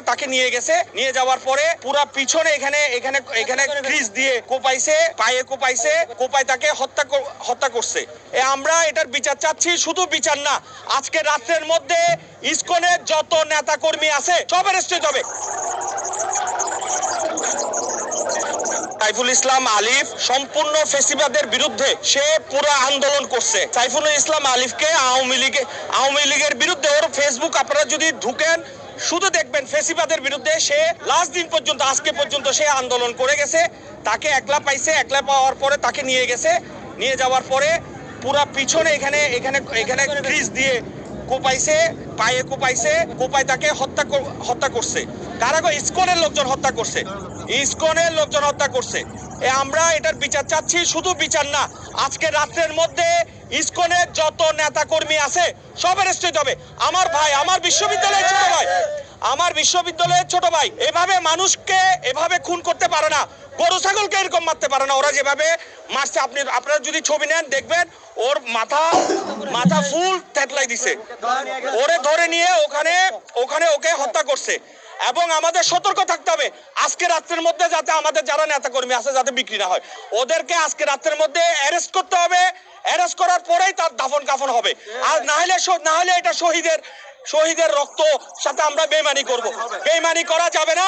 তাকে নিয়ে গেছে, নিয়ে যাওয়ার পরে পুরো পিছনে এখানে এখানে এখানে ক্রিজ দিয়ে কোপাইছে, পায়ে কোপাইছে, কোপায় তাকে হত্যা করছে। আমরা এটার বিচার চাচ্ছি, শুধু বিচার না, আজকে রাত্রের মধ্যে ইসকনের যত নেতা কর্মী আছে সব অ্যারেস্টেড হবে। সাইফুল ইসলাম আলিফ সম্পূর্ণ ফেসিবাদের বিরুদ্ধে সে পুরো আন্দোলন করছে। সাইফুল ইসলাম আলিফকে আওয়ামী লীগের বিরুদ্ধে ওর ফেসবুক আপনারা যদি ঢুকেন শুধু দেখবেন ফেসিবাদের বিরুদ্ধে সে লাস্ট দিন পর্যন্ত আজকে পর্যন্ত সে আন্দোলন করে গেছে। তাকে একলা পাইছে, একলা পাওয়ার পরে তাকে নিয়ে গেছে, নিয়ে যাওয়ার পরে পুরো পিছনে এখানে এখানে এখানে ক্রিজ দিয়ে কোপাইছে, পায়ে কোপাইছে, কোপায় তাকে হত্যা করছে। কারা? ইসকনের লোকজন হত্যা করছে, ইসকনের লোকজন হত্যা করছে। আমরা এটার বিচার চাচ্ছি, শুধু বিচার না, আজকে রাত্রের মধ্যে ইসকনের যত নেতা কর্মী আছে সব অ্যারেস্টেড হবে। আমার ভাই, আমার বিশ্ববিদ্যালয়ের ছোট ভাই, আমার বিশ্ববিদ্যালয়ের ছোট ভাই এভাবে মানুষকে এভাবে খুন করতে পারে না, গরু ছাগলকে এরকম মারতে পারে না। ওরা যেভাবে মারছে আপনারা যদি ছবি নেন দেখবেন ওর মাথা ফুল থেতলাই দিছে, ওরে ধরে নিয়ে ওখানে ওকে হত্যা করছে। এবং আমাদের সতর্ক থাকতে হবে আজকে রাত্রের মধ্যে যাতে আমাদের যারা নেতা কর্মী আছে যাতে বিক্রি না হয়, ওদেরকে আজকে রাত্রের মধ্যে অ্যারেস্ট করতে হবে। অ্যারেস্ট করার পরেই তার দাফন কাফন হবে। আর না হলে এটা শহীদের রক্ত সাথে আমরা বেইমানি করব। বেইমানি করা যাবে না।